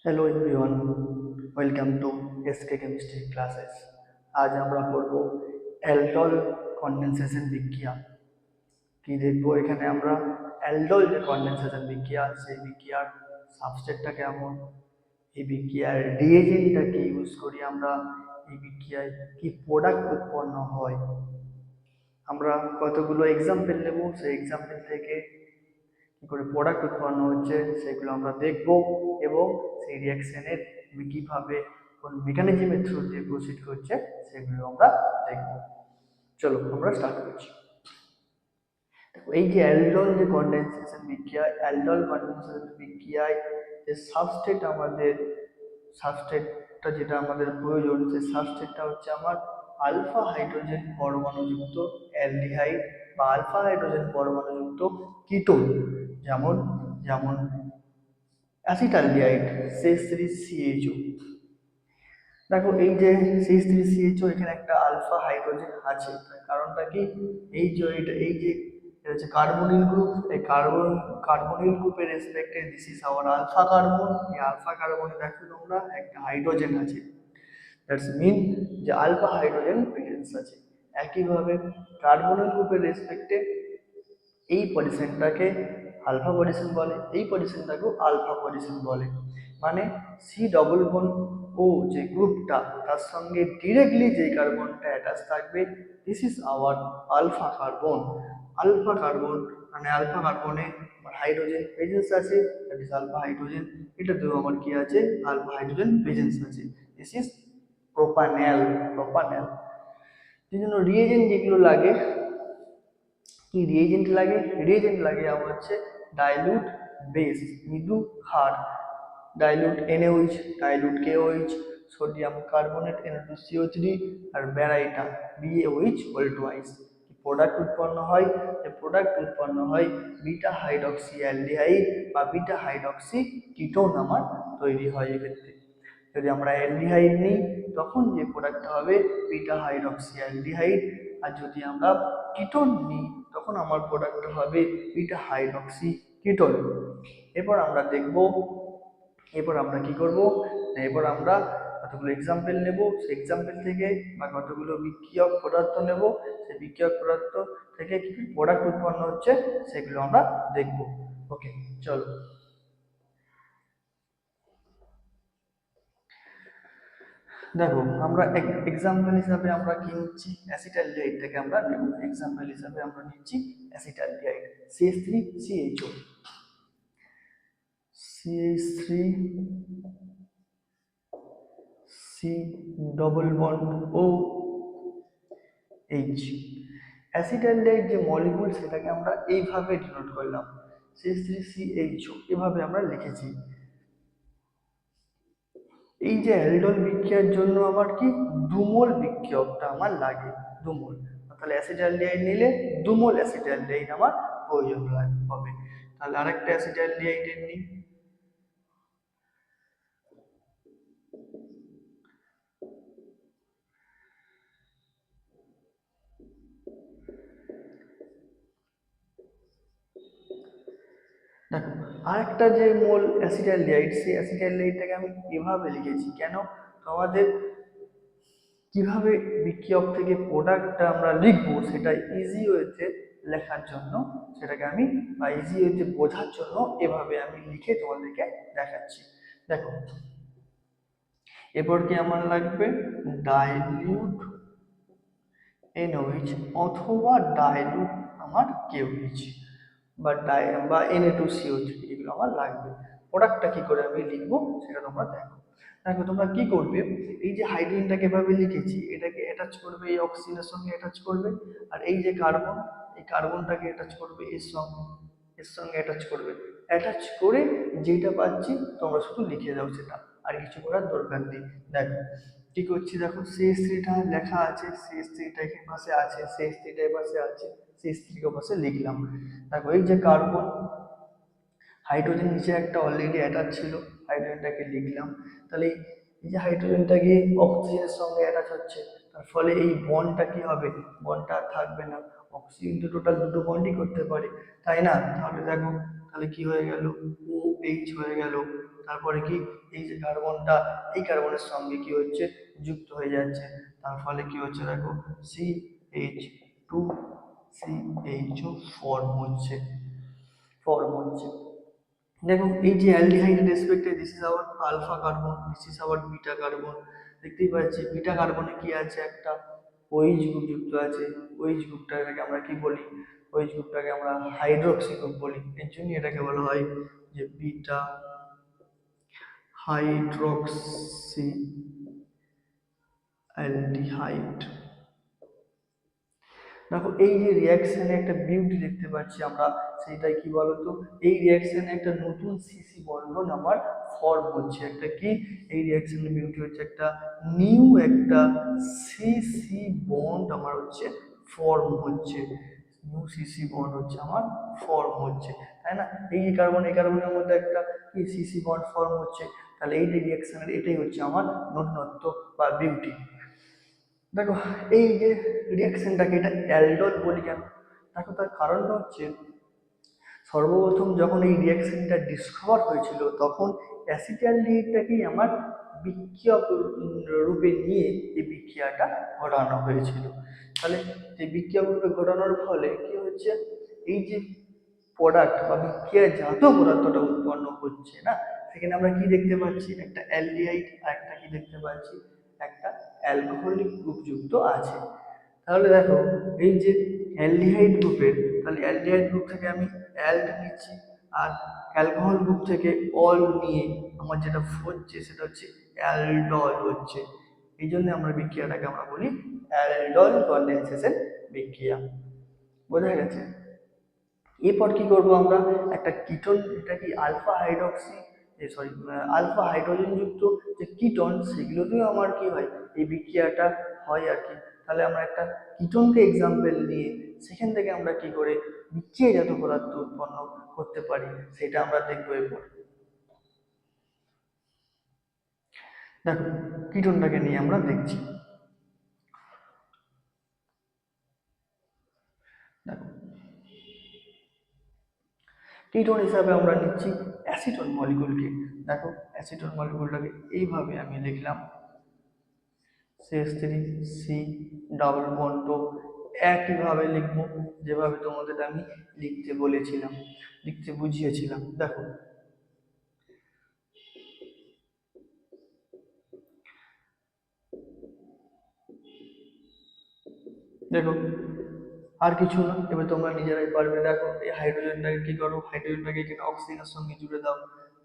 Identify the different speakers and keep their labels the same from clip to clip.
Speaker 1: Hello everyone, welcome to SK chemistry classes. আজ আমরা পড়ব অ্যালডল কনডেনসেশন বিক্রিয়া। কি দেখবো এখানে আমরা? অ্যালডল যে কনডেনসেশন বিক্রিয়া, সেই বিক্রিয়ার সাবস্ট্রেটটা কেমন, এই বিক্রিয়ার রিয়েজেন্টটা কি ইউজ করি আমরা, এই বিক্রিয়ায় কি প্রোডাক্ট উৎপন্ন হয়। আমরা কতগুলো এক্সাম্পল নেব, সেই এক্সাম্পল থেকে কি করে প্রোডাক্ট উৎপন্ন হচ্ছে সেগুলো আমরা দেখব, এবং সেই রিয়াকশনের কিভাবে কোন মেকানিজমের থ্রু দিয়ে প্রসিড করছে সেগুলো আমরা দেখব। চলো আমরা স্টার্ট করছি। দেখো, এই যে অ্যালডল যে কনডেনসেশন বিক্রিয়া, অ্যালডল কনডেনসেশন বিক্রিয়ায় যে সাবস্ট্রেট আমাদের সাবস্ট্রেটটা যেটা আমাদের প্রয়োজন, সেই সাবস্ট্রেটটা হচ্ছে আমার আলফা হাইড্রোজেন পরমাণুযুক্ত অ্যালডিহাইড বা আলফা হাইড্রোজেন পরমাণুযুক্ত কিটোন, যেমন যেমন অ্যাসিটালডিহাইড CH3CHO। দেখো, এই যে CH3CHO, এখানে একটা আলফা হাইড্রোজেন আছে, তার কারণটা কি? এই যে এটা হচ্ছে কার্বনিল গ্রুপ, এই কার্বনিল গ্রুপের রেসপেক্টে this is our alpha carbon. এই আলফা কার্বনে দেখো তোমরা একটা হাইড্রোজেন আছে, দ্যাটস মিন যে আলফা হাইড্রোজেন প্রেজেন্স আছে। একইভাবে কার্বনিল গ্রুপের রেসপেক্টে এই পজিশনটাকে আলফা পজিশন বলে, এই পজিশনটাকেও আলফা পজিশন বলে। মানে সি ডবল বন্ড ও যে গ্রুপটা, তার সঙ্গে ডিরেক্টলি যে কার্বনটা অ্যাটাচ থাকবে, this is our alpha carbon. Alpha carbon মানে আলফা কার্বনে হাইড্রোজেন প্রেজেন্স আছে, দ্যাট ইজ আলফা হাইড্রোজেন। এটাতেও আমার কি আছে? আলফা হাইড্রোজেন প্রেজেন্স আছে। This is propanal. প্রোপানেল এই জন্য রিয়েজেন্ট যেগুলো লাগে, কি রিয়েজেন্ট লাগে? রিয়েজেন্ট লাগে আমার হচ্ছে ডাইলুট বেস, মৃদু ক্ষার, dilute NaOH, dilute KOH, sodium carbonate Na2CO3 আর ব্যারাইটা BaOH হোল টুয়াইস। প্রোডাক্ট উৎপন্ন হয়, যে প্রোডাক্ট উৎপন্ন হয় বিটা হাইড্রক্সি অ্যালডিহাইড বা বিটা হাইড্রক্সি কিটোন আমার তৈরি হয়। এক্ষেত্রে যদি আমরা অ্যালডিহাইড নিই, তখন যে প্রোডাক্টটা হবে বিটা হাইড্রক্সি অ্যালডিহাইড, আর যদি আমরা কিটোন নিই তখন আমার প্রোডাক্টটা হবে বিটা হাইড্রক্সি কিটোন। এরপর আমরা দেখব, এরপর আমরা কি করব, এরপর আমরা কতগুলো এক্সাম্পল নেব, সেই এক্সাম্পল থেকে বা কতগুলো বিক্রিয়ক পদার্থ নেব, সেই বিক্রিয়ক পদার্থ থেকে কি প্রোডাক্ট উৎপন্ন হচ্ছে সেগুলো আমরা দেখব। ওকে, চলো। দেখো, আমরা এক্সাম্পল হিসাবে আমরা কি নিচ্ছি? অ্যাসিটালডিহাইডটাকে আমরা নেব। এক্সাম্পল হিসাবে আমরা নিচ্ছি acetaldehyde CH3CHO, CH3C double bond OH। Acetaldehyde যে মলিকুল, সেটাকে আমরা এইভাবে ডিনোট করলাম, CH3CHO, এভাবে আমরা লিখেছি। এই যে অ্যালডল বিক্রিয়ার জন্য আমার কি দুমোল বিক্রিয়কটা আমার লাগে, দুমোল। তাহলে অ্যাসিটালডিহাইড নিলে দুমোল অ্যাসিটালডিহাইড আমার প্রয়োজন হবে। তাহলে আরেকটা অ্যাসিটালডিহাইডের নিই। দেখো, আরেকটা যে মোল অ্যাসিটালডিহাইড, সেই অ্যাসিটালডিহাইডটাকে আমি এভাবে লিখেছি কেন? তোমাদের কিভাবে বিক্রিয়ক থেকে প্রোডাক্টটা আমরা লিখবো সেটা ইজি ওয়েতে লেখার জন্য, সেটাকে আমি বা ইজি ওয়েতে বোঝার জন্য এভাবে আমি লিখে তোমাদেরকে দেখাচ্ছি। দেখো, এরপর কি আমার লাগবে? ডাইলিউট NaOH অথবা ডাইলুট আমার KOH বা Na2CO3, এগুলো আমার লাগবে। প্রোডাক্টটা কি করে আমি লিখবো সেটা তোমরা দেখো। দেখো, তোমরা কি করবে, এই যে হাইড্রোজেনটাকে এভাবে লিখেছি, এটাকে অ্যাটাচ করবে এই অক্সিজেনের সঙ্গে অ্যাটাচ করবে, আর এই যে কার্বন, এই কার্বনটাকে অ্যাটাচ করবে এর সঙ্গে অ্যাটাচ করবে। অ্যাটাচ করে যেটা পাচ্ছি তোমরা শুধু লিখে দাও সেটা, আর কিছু করার দরকার নেই। দেখো কি করছি, দেখো CH3টা লেখা আছে, CH3টা এখানে পাশে আছে, CH3টা এর পাশে আছে, CH3 পাশে লিখলাম। দেখো, এই যে কার্বন, হাইড্রোজেন নিচে একটা অলরেডি অ্যাটাচ ছিল, হাইড্রোজেনটাকে লিখলাম। তাহলে এই যে হাইড্রোজেনটা গিয়ে অক্সিজেনের সঙ্গে অ্যাটাচ হচ্ছে, তার ফলে এই বন্ডটা কি হবে? বন্ডটা থাকবে না। অক্সিজেন তো টোটাল দুটো বন্ডই করতে পারে, তাই না? তাহলে দেখো, তাহলে কি হয়ে গেল, ও এইচ হয়ে গেল। তারপরে কি, এই যে কার্বনটা এই কার্বনের সঙ্গে কি হচ্ছে, যুক্ত হয়ে যাচ্ছে, তার ফলে কি হচ্ছে দেখো, CH2 CHO ফর্ম হচ্ছে। দেখো এই যে অ্যালডিহাইডের রেসপেক্টে this is our alpha carbon, this is our beta carbon. দেখতেই পাচ্ছি বিটা কার্বনে কি আছে, একটা OH গ্রুপ যুক্ত আছে। OH গ্রুপটাকে আমরা কি বলি, OH গ্রুপটাকে আমরা হাইড্রোক্সি গ্রুপ বলি। এর জন্য এটাকে বলা হয় যে বিটা হাইড্রোক্সি অ্যালডিহাইড। দেখো এই যে রিয়াকশনে একটা বিউটি দেখতে পাচ্ছি আমরা, সেটাই কি বলতো, এই রিয়াকশনে একটা নতুন সিসি বন্ধন আমার ফর্ম হচ্ছে। একটা কি, এই রিয়াকশনের বিউটি হচ্ছে একটা নিউ একটা সিসি বন্ড আমার হচ্ছে ফর্ম হচ্ছে, নিউ সিসি বন্ড হচ্ছে আমার ফর্ম হচ্ছে, তাই না? এই যে কার্বন এই কার্বনের মধ্যে একটা কি সিসি বন্ড ফর্ম হচ্ছে, তাহলে এই যে রিয়াকশনের এটাই হচ্ছে আমার নতুনত্ব বা বিউটি। দেখো এই যে রিয়াকশনটাকে এটা অ্যালডোল বলি কেন, দেখো তার কারণটা হচ্ছে সর্বপ্রথম যখন এই রিয়াকশনটা ডিসকভার হয়েছিল তখন অ্যাসিটালডিহাইডটাকেই আমার বিক্রিয়ক রূপে নিয়ে এই বিক্রিয়াটা ঘটানো হয়েছিল। তাহলে এই বিক্রিয়ক রূপে ঘটানোর ফলে কি হচ্ছে, এই যে প্রোডাক্ট বা বিক্রিয়াজাত পদার্থটা উৎপন্ন হচ্ছে না, সেখানে আমরা কি দেখতে পাচ্ছি, একটা অ্যালডিহাইড আর একটা কি দেখতে পাচ্ছি, একটা অ্যালকোহলিক গ্রুপ যুক্ত আছে। তাহলে দেখো এই যে অ্যালডিহাইড গ্রুপের, তাহলে অ্যালডিহাইড গ্রুপ থেকে আমি অ্যাল্ড নিচ্ছি, আর অ্যালকোহল গ্রুপ থেকে অল নিয়ে আমার যেটা হচ্ছে সেটা হচ্ছে অ্যালডল হচ্ছে। এই জন্য আমরা বিক্রিয়াটাকে আমরা বলি অ্যালডল কনডেনসেশন বিক্রিয়া। বোঝা গেছে? এরপর কি করব আমরা, একটা কিটোন, এটা কি alpha hydroxy sorry alpha hydrogen যুক্ত যে কিটোন, সেগুলোতেও আমার কি হয়, এই বিক্রিয়াটা হয় আর কি। তাহলে আমরা একটা কিটোনকে এক্সাম্পল নিয়ে সেখান থেকে আমরা কি করে বিক্রিয়াজাত পদার্থ উৎপন্ন করতে পারি সেটা আমরা দেখবো এরপর। দেখো কিটোনটাকে নিয়ে আমরা দেখছি। দেখো কিটোন হিসাবে আমরা নিচ্ছি অ্যাসিটোন মলিকুলকে। দেখো অ্যাসিটোন মলিকুলটাকে এইভাবে আমি লিখলাম CH3 C ডাবল বন্ড, একইভাবে লিখবো যেভাবে তোমাদের আমি লিখতে বলেছিলাম, লিখতে বুঝিয়েছিলাম। দেখো দেখো আর কিছু না, এবার তোমরা নিজেরাই পারবে। দেখো এই হাইড্রোজেনটাকে কি করো, হাইড্রোজেনটাকে এখানে অক্সিজেনের সঙ্গে জুড়ে দাও,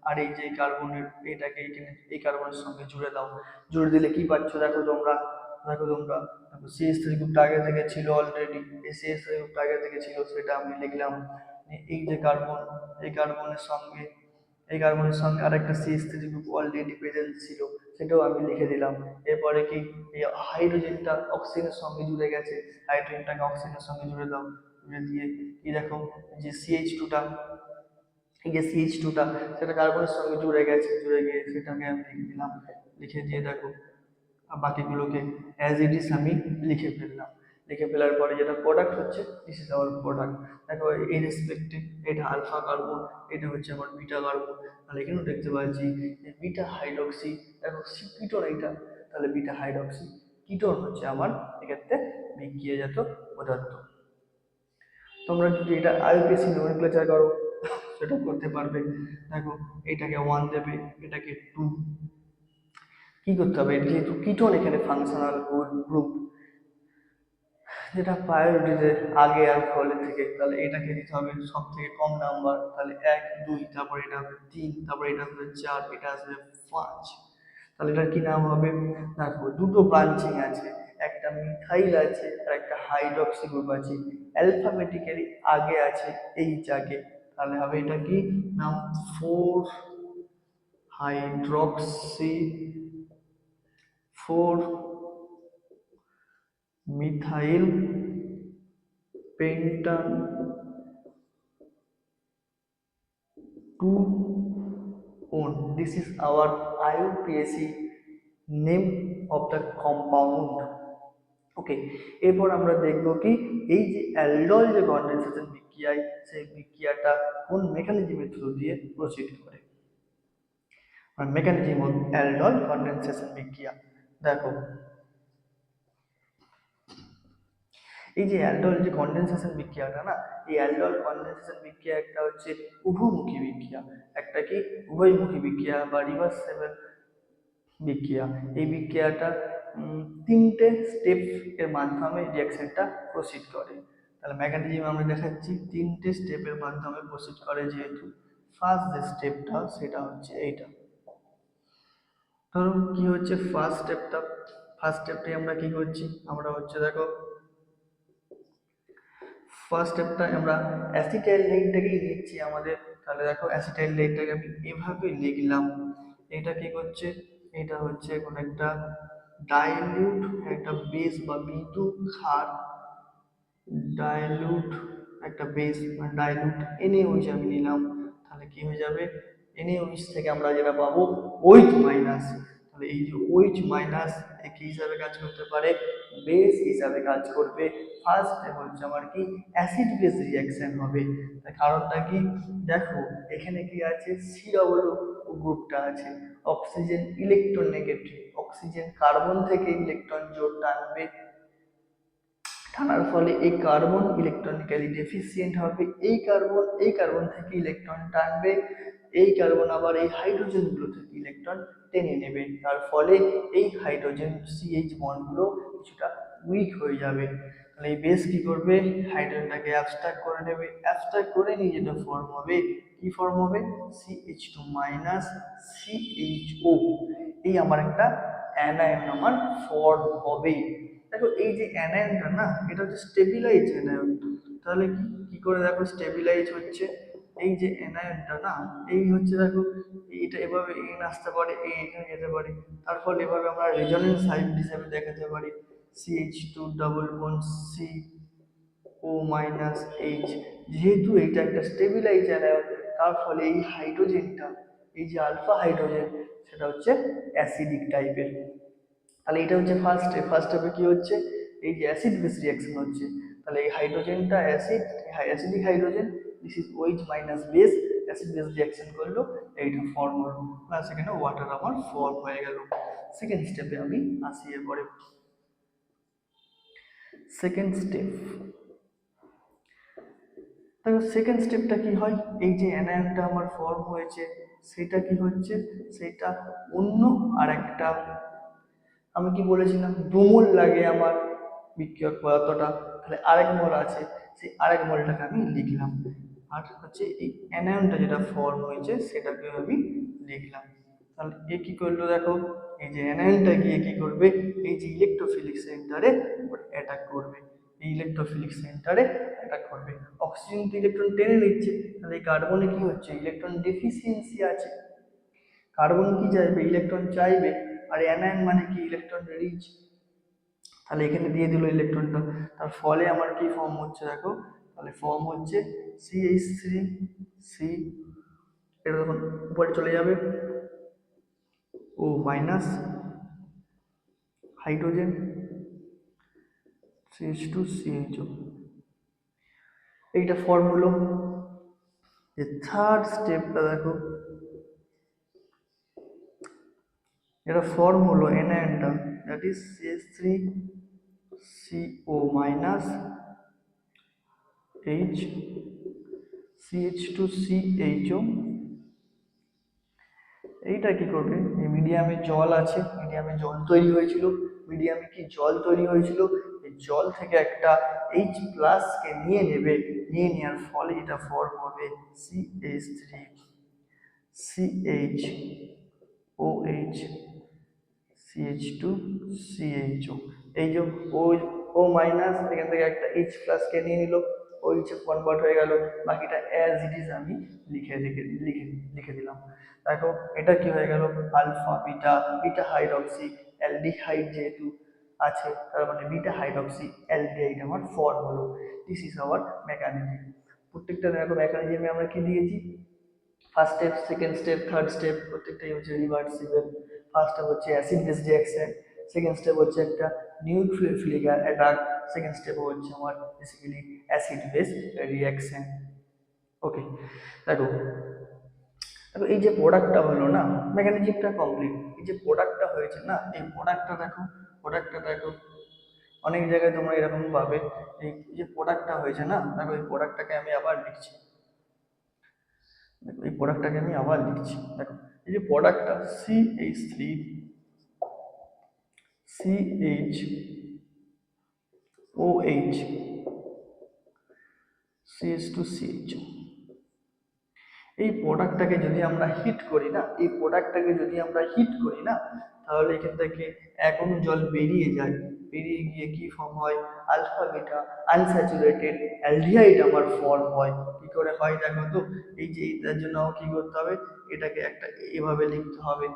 Speaker 1: আর এই যে কার্বনের এটাকে এখানে এই কার্বনের সঙ্গে জুড়ে দাও। জুড়ে দিলে কি পাচ্ছ দেখো তোমরা, দেখো CH3 গ্রুপটা আগে থেকে ছিল অলরেডি, এই CH3 গ্রুপটা আগে থেকে ছিল সেটা আমি লিখলাম। এই যে কার্বন, এই কার্বনের সঙ্গে এই কার্বনের সঙ্গে আরেকটা CH3 গ্রুপ অলরেডি প্রেজেন্ট ছিল, সেটাও আমি লিখে দিলাম। এরপরে কি, এই হাইড্রোজেনটা অক্সিজেনের সঙ্গে জুড়ে গেছে, হাইড্রোজেনটাকে অক্সিজেনের সঙ্গে জুড়ে দাও। জুড়ে দিয়ে কি দেখো, যে CH2টা, এই যে CH2টা সেটা কার্বনের সঙ্গে জুড়ে গেছে, জুড়ে গিয়ে সেটাকে আমি লিখে দিলাম। লিখে দিয়ে দেখো আর বাকিগুলোকে অ্যাজ ইট ইজ আমি লিখে ফেললাম। লিখে ফেলার পরে যেটা প্রোডাক্ট হচ্ছে, দিস ইজ আওয়ার প্রোডাক্ট। দেখো এই রেসপেক্টে এটা আলফা কার্বন, এটা হচ্ছে আমার বিটা কার্বন। তাহলে এখানেও দেখতে পাচ্ছি বিটা হাইড্রক্সি, দেখো কিটোন এইটা, তাহলে বিটা হাইড্রক্সি কিটোন হচ্ছে আমার এক্ষেত্রে বিক্রিয়াজাত পদার্থ। তোমরা যদি এটা আইউপিএসি নোমেনক্লেচার করো সেটা করতে পারবে। দেখো এটাকে 1 দেবে, এটাকে 2, কি করতে হবে, যেহেতু কিটোন এখানে ফাংশনাল গ্রুপ, যেটা প্রায়োরিটিতে আগে অ্যালকোহলের থেকে, তাহলে এটাকে দিতে হবে সব থেকে কম নাম্বার, তাহলে 1 2, তারপর এটা হবে 3, তারপর এটা আসবে 4, এটা আসবে 5। তাহলে এটার কি নাম হবে, দেখো দুটো ব্রাঞ্চিং আছে, একটা মিথাইল আছে আর একটা হাইড্রক্সি গ্রুপ আছে, অ্যালফাবেটিক্যালি আগে আছে এইচ আগে, তাহলে হবে এটা কি নাম, 4 hydroxy 4 methyl পেন্টান 2 on. This is our IUPAC name of the compound. ওকে, এরপর আমরা দেখব কি এই যে অ্যালডল যে কন্ডেনসেশন বিক্রিয়ায়, সেই বিক্রিয়াটা কোন মেকানিজমের থ্রু দিয়ে প্রসিড করে। আর মেকানিজম অফ অ্যালডল কন্ডেনসেশন বিক্রিয়া দেখো, এই যে অ্যালডল যে কন্ডেনসেশন বিক্রিয়াটা না, এই অ্যালডল কন্ডেনসেশন বিক্রিয়া একটা হচ্ছে উভমুখী বিক্রিয়া, একটা কি উভয়মুখী বিক্রিয়া বা রিভার্সেবল বিক্রিয়া। এই বিক্রিয়াটা তিনটে স্টেপ এর মাধ্যমে রিয়াকশনটা প্রসিড করে। তাহলে মেকানিজম আমরা দেখাচ্ছি, তিনটে স্টেপের মাধ্যমে প্রসিড করে, যেহেতু ফার্স্ট যে স্টেপটা সেটা হচ্ছে এইটা। ধরো কি হচ্ছে ফার্স্ট স্টেপটা, ফার্স্ট স্টেপটাই আমরা কি করছি, আমরা হচ্ছে দেখো ফার্স্ট স্টেপটা আমরা অ্যাসিটাইলডেহাইডটাকেই লিখছি আমাদের। তাহলে দেখো অ্যাসিটাইলডেহাইডটাকে আমি এভাবে লিখলাম, এটা কি করছে, এটা হচ্ছে কোন একটা ডাইলিউট, একটা বেস বা মৃদু ক্ষার, ডাইলিউট একটা বেস বা ডাইলিউট NaOH আমি নিলাম। তাহলে কি হয়ে যাবে, NaOH থেকে আমরা যেটা পাবো OH মাইনাস। তাহলে এই যে OH মাইনাস কি হিসাবে কাজ করতে পারে, বেস হিসাবে কাজ করবে। ফার্স্ট স্টেপ হচ্ছে আমার কি অ্যাসিড বেস রিঅ্যাকশন হবে। তার কারণটা কি, দেখো এখানে কি আছে, সি ডবল গ্রুপটা আছে, oxygen electron negative, oxygen carbon থেকে ইলেকট্রন জোর টানবে, টানার ফলে এই কার্বন ইলেকট্রনিক্যালি ডেফিসিয়েন্ট হবে, এই কার্বন থেকে ইলেকট্রন টানবে, এই কার্বন আবার এই হাইড্রোজেনগুলো থেকে ইলেকট্রন টেনে নেবে, তার ফলে এই হাইড্রোজেন CH বন্ডগুলো কিছুটা উইক হয়ে যাবে। তাহলে এই বেস কি করবে, হাইড্রোজেনটাকে অ্যাবস্ট্রাক্ট করে নেবে, অ্যাবস্ট্রাক্ট করে নিয়ে যেটা ফর্ম হবে, কি ফর্ম হবে, CH2 মাইনাস CHO, এই আমার একটা অ্যানায়ন আমার ফর্ম হবে। দেখো এই যে অ্যানায়নটা না, এটা হচ্ছে স্টেবিলাইজ অ্যানায়ন। তাহলে কি কি করে দেখো স্টেবিলাইজ হচ্ছে, এই যে অ্যানায়নটা না, এই হচ্ছে দেখো এটা এভাবে এন আসতে পারে, এখানে যেতে পারে, তার ফলে এভাবে আমরা রেজোনেন্স হাইব্রিড হিসেবে দেখাতে পারি, CH2 ডাবল বন্ড CO-H। যেহেতু এটা একটা স্টেবিলাইজ অ্যানায়ন, তার ফলে এই হাইড্রোজেনটা, এই যে আলফা হাইড্রোজেন, সেটা হচ্ছে অ্যাসিডিক টাইপের। তাহলে এটা হচ্ছে ফার্স্ট স্টেপ। ফার্স্ট স্টেপে কি হচ্ছে, এই যে অ্যাসিড বেস রিঅ্যাকশন হচ্ছে, তাহলে এই হাইড্রোজেনটা acid, acidic hydrogen, this is OH minus base, acid base reaction করলো, এইটা ফর্ম হলো, প্লাস এখানে ওয়াটার আমার ফর্ম হয়ে গেল। সেকেন্ড স্টেপে আমি আসি, এরপরে সেকেন্ড স্টেপ। দেখো সেকেন্ড স্টেপটা কি হয়, এই যে অ্যানায়নটা আমার ফর্ম হয়েছে, সেটা কি হচ্ছে, সেটা অন্য আর একটা, আমি কি বলেছিলাম 2 মোল লাগে আমার বিক্রিয়ক পদার্থটা, তাহলে আরেক মোল আছে, সেই আরেক মোলটাকে আমি লিখলাম। আর হচ্ছে এই অ্যানায়নটা যেটা ফর্ম হয়েছে সেটাকে আমি লিখলাম। তাহলে এ কি করলো দেখো, এই যে অ্যানায়নটা গিয়ে কি করবে, এই যে ইলেকট্রোফিলিক সেন্টারে অ্যাটাক করবে, এই ইলেকট্রোফিলিক সেন্টারে অ্যাটাক করবে। অক্সিজেন তো ইলেকট্রন টেনে নিচ্ছে, তাহলে এই কার্বনে কি হচ্ছে, ইলেকট্রন ডেফিসিয়েন্সি আছে, কার্বন কি চাইবে, ইলেকট্রন চাইবে, আর অ্যানায়ন মানে কি ইলেকট্রন রিচ, তাহলে এখানে দিয়ে দিল ইলেকট্রনটা, তার ফলে আমার কি ফর্ম হচ্ছে দেখো, তাহলে ফর্ম হচ্ছে CH3, এটা তখন উপরে চলে যাবে, ও মাইনাস হাইড্রোজেন CH2CHO, এইটা ফর্ম হলো। যে থার্ড স্টেপটা দেখো, এটা ফর্ম হলো অ্যানায়নটা, that is CH3CO minus H CH2CHO, এইটা কি করবে, এই মিডিয়ামে জল আছে, মিডিয়ামে জল তৈরি হয়েছিল, মিডিয়ামে কি জল তৈরি হয়েছিল, এই জল থেকে একটা H+ কে নিয়ে নেবে, নিয়ে নেওয়ার ফলে এটা ফর্ম হবে CH3CHOH CH2CHO, এই যে ও মাইনাস এখান থেকে একটা H+ কে নিয়ে নিল, OH কনভার্ট হয়ে গেল, বাকিটা অ্যাজ ইট ইজ আমি লিখে দিলাম। দেখো এটা কি হয়ে গেল, alpha beta, beta hydroxy aldehyde যেহেতু আছে, তার মানে বিটা হাইড্রক্সি অ্যালডিহাইড আমার ফর্ম হলো। This is our mechanism. প্রত্যেকটা দেখো মেকানিজমে আমরা কি দিয়েছি, first step, second step, third step, প্রত্যেকটাই হচ্ছে রিভার্সিবল। ফার্স্ট হচ্ছে acid base reaction, second step হচ্ছে একটা নিউক্লিওফিলিক অ্যাটাক, সেকেন্ড স্টেপ হচ্ছে আমার basically acid base reaction. Okay, দেখো দেখো এই যে প্রোডাক্টটা হলো না, মেকানিজমটা কমপ্লিট। এই যে প্রোডাক্টটা হয়েছে না, এই প্রোডাক্টটা দেখো, প্রোডাক্টটা দেখো, অনেক জায়গায় তোমরা এরকম পাবে, এই যে প্রোডাক্টটা হয়েছে না, দেখো এই প্রোডাক্টটাকে আমি আবার লিখছি, দেখো এই প্রোডাক্টটাকে আমি আবার লিখছি, দেখো এই যে প্রোডাক্টটা CH3 CHOH CH2CHO, এই প্রোডাক্টটাকে যদি আমরা হিট করি না, এই প্রোডাক্টটাকে যদি আমরা হিট করি না, তাহলে এখান থেকে এক অণু জল বেরিয়ে যায়, বেরিয়ে গিয়ে কি ফর্ম হয়, আলফা বিটা আনস্যাচুরেটেড অ্যালডিহাইড আমার ফর্ম হয়। কি করে হয় দেখো তো, এই যে এটার জন্য কি করতে হবে, এটাকে একটা এভাবে লিখতে হবে,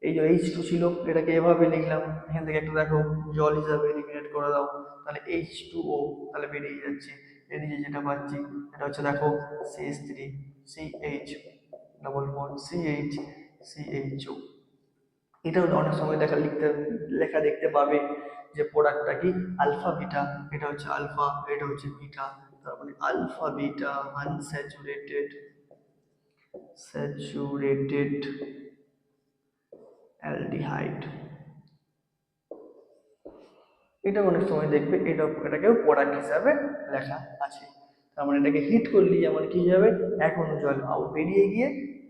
Speaker 1: এই যে H2 ছিল এটাকে এভাবে লিখলাম, এখান থেকে একটা দেখো জল হিসাবে এলিমিনেট করে দাও, তাহলে H2O তাহলে বেরিয়ে যাচ্ছে, এদিকে যেটা পাচ্ছি এটা হচ্ছে দেখো CH3 CH double bond CH CHO। এটাও অনেক সময় লেখা দেখতে পাবে যে প্রোডাক্টটা কি আলফা বিটা, এটা হচ্ছে আলফা, এটা হচ্ছে বিটা, তার মানে alpha beta unsaturated saturated aldehyde. এটা অনেক সময় দেখবে এটাকেও প্রোডাক্ট হিসাবে লেখা আছে। তার মানে এটাকে হিট করলে আমার কি যাবে, এক অণু জল আউট বেরিয়ে গিয়ে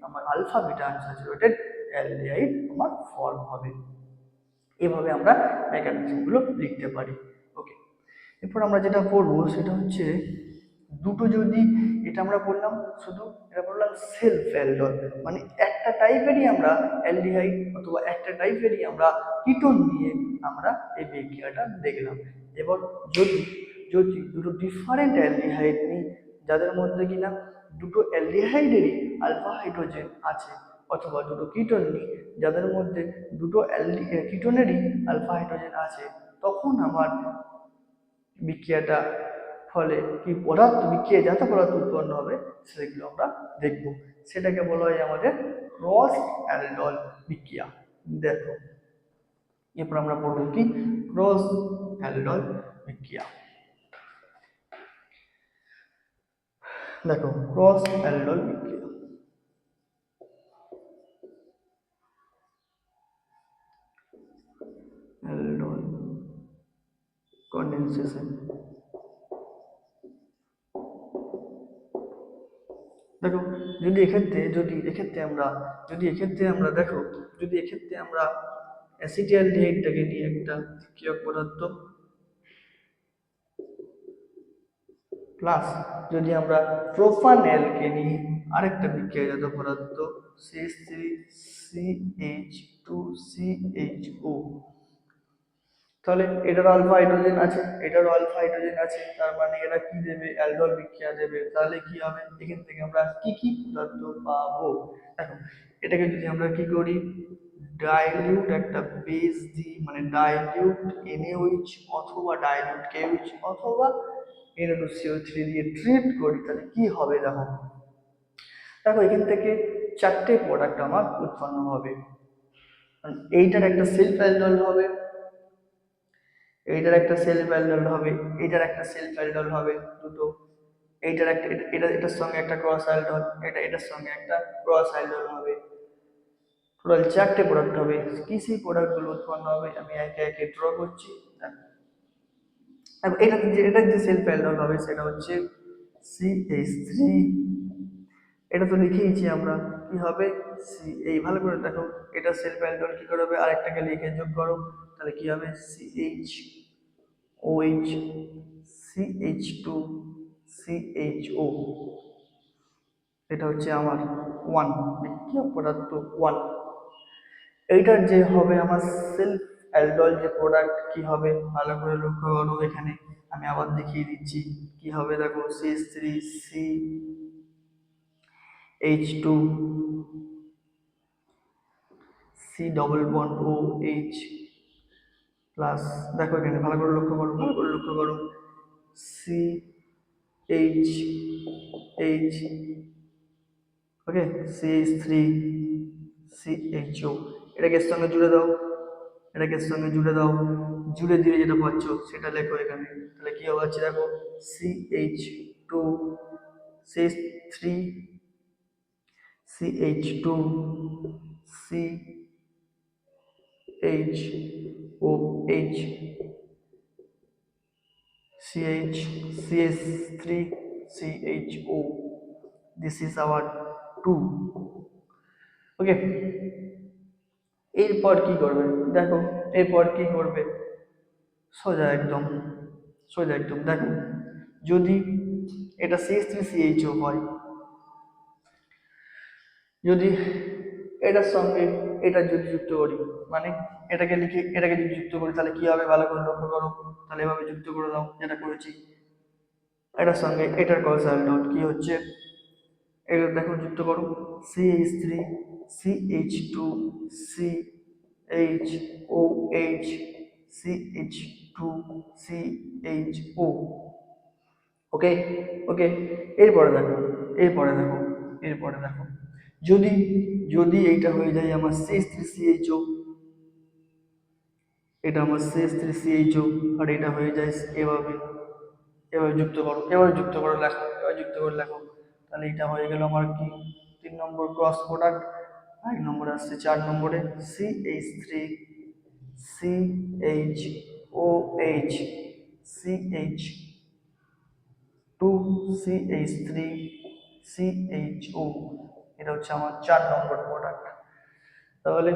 Speaker 1: আমার আলফা বিটা আনস্যাচুরেটেড অ্যালডিহাইড আমার ফর্ম হবে। এভাবে আমরা মেকানিজমগুলো লিখতে পারি। ওকে, এরপর আমরা যেটা পড়বো সেটা হচ্ছে দুটো যদি, এটা আমরা বললাম শুধু, এটা বললাম সেলফ অ্যালডল, মানে একটা টাইপেরই আমরা অ্যালডিহাইড অথবা একটা টাইপেরই আমরা কিটোন নিয়ে আমরা এই বিক্রিয়াটা দেখলাম। এবার যদি যদি দুটো ডিফারেন্ট অ্যালডিহাইড নিই, যাদের মধ্যে কিনা দুটো অ্যালডিহাইডেরই আলফা হাইড্রোজেন আছে, অথবা দুটো কিটোন নিই যাদের মধ্যে দুটো কিটোনেরই আলফা হাইড্রোজেন আছে, তখন আমার বিক্রিয়াটা ফলে কি পদার্থ, বিক্রিয়া যত পদার্থ উৎপন্ন হবে সেগুলো আমরা দেখব। সেটাকে বলা হয় আমাদের ক্রস অ্যালডল বিক্রিয়া। দেখো এরপর আমরা পড়বো কি ক্রস অ্যালডল বিক্রিয়া। দেখো ক্রস অ্যালডল বিক্রিয়া, অ্যালডল কন্ডেনসেশন। দেখো যদি এক্ষেত্রে আমরা দেখো, যদি এক্ষেত্রে আমরা অ্যাসিটালডিহাইডটাকে নিয়ে একটা ক্ষীয়ক পদার্থ, প্লাস যদি আমরা প্রোপানলকে নিই আরেকটা বিক্রিয়াজাত পদার্থ CH3CH2CHO, তাহলে এটারও আলফা হাইড্রোজেন আছে, এটারও আলফা হাইড্রোজেন আছে, তার মানে এরা কি দেবে, অ্যালডল বিক্রিয়া দেবে। তাহলে কি হবে, এখান থেকে আমরা কি কি পদার্থ পাবো, দেখো এটাকে যদি আমরা কি করি, ডাইলিউট একটা বেস দিই, মানে ডাইলিউট NaOH অথবা ডাইলিউট KOH অথবা Na2CO3 দিয়ে ট্রিট করি, তাহলে কি হবে দেখো, দেখো এখান থেকে চারটে প্রোডাক্ট আমার উৎপন্ন হবে। এইটার একটা সেলফ অ্যালডল হবে, এইটার একটা সেলফ অ্যালডল হবে, এইটার একটা সেলফ অ্যালডল হবে দুটো, এইটার একটা এটার সঙ্গে একটা ক্রস অ্যালডল, এটার সঙ্গে একটা ক্রস অ্যালডল হবে, টোটাল চারটে প্রোডাক্ট হবে। কি সেই প্রোডাক্টগুলো উৎপন্ন হবে আমি একে একে ড্র করছি। এটা যে সেলফ অ্যালডল হবে সেটা হচ্ছে CH3, এটা তো লিখেইছি আমরা, কি হবে এই ভালো করে দেখো, এটা সেলফ অ্যালডল কি করে হবে, আরেকটাকে লিখে যোগ করো, তাহলে কি হবে CHOH CH2 CHO, এটা হচ্ছে আমার 1 বিক্রিয়ক পদার্থ 1। এইটার যে হবে আমার সেলফ অ্যালডল যে প্রোডাক্ট কি হবে ভালো করে লক্ষ্য করো, এখানে আমি আবার দেখিয়ে দিচ্ছি কি হবে, দেখো CH3 CH2 C double bond OH plus, দেখো এখানে ভালো করে লক্ষ্য করো, ভালো করে লক্ষ্য করো, CH ওকে CH3 CHO, এটাকে এর সঙ্গে জুড়ে দাও, এটাকে এর সঙ্গে জুড়ে দাও, জুড়ে দিলে যেটা পাচ্ছ সেটা লেখো এখানে। তাহলে কি হচ্ছে দেখো, CH2 CH3 CH2 CHOH CH3 CHO. This is our 2. ওকে, এরপর কি করবে দেখো, এরপর কি করবে, সোজা একদম, সোজা একদম দেখো, যদি এটা CH3CHO হয়, যদি এটার সঙ্গে এটা যদি যুক্ত করি, মানে এটাকে লিখে এটাকে যদি যুক্ত করি তাহলে কি হবে ভালো করে লক্ষ্য করো। তাহলে এভাবে যুক্ত করে দাও যেটা করেছি, এটার সঙ্গে এটার কসাল ডট কি হচ্ছে, এটা দেখো যুক্ত করো, CH3 CH2 CHOH CH2 CHO। ওকে, ওকে, এরপরে দেখো, এরপরে দেখো, এরপরে দেখো, যদি যদি এইটা হয়ে যায় আমার CH3CHO, এটা আমার CH3CHO, আর এটা হয়ে যায় এভাবে, এভাবে যুক্ত করো, এভাবে যুক্ত করে লেখো, এভাবে যুক্ত করে লেখো। তাহলে এটা হয়ে গেল আমার কি 3 নম্বর ক্রস প্রোডাক্ট। 1 নম্বরে আসছে, 4 নম্বরে CH3 CHOH CH2 CH3 CHO, এটা হচ্ছে আমার 4 নম্বর প্রোডাক্ট। তাহলে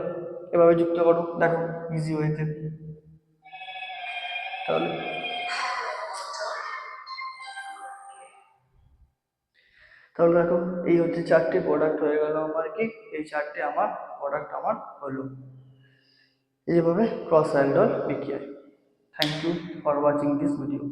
Speaker 1: এভাবে যুক্ত করো, দেখো ইজি ওয়েতে। তাহলে তাহলে দেখো এই হচ্ছে 4টে প্রোডাক্ট হয়ে গেল আমার কি, এই 4টে আমার প্রোডাক্ট আমার হলো, এইভাবে ক্রস হ্যান্ডল বিক্রিয়ায়। Thank you for watching this video.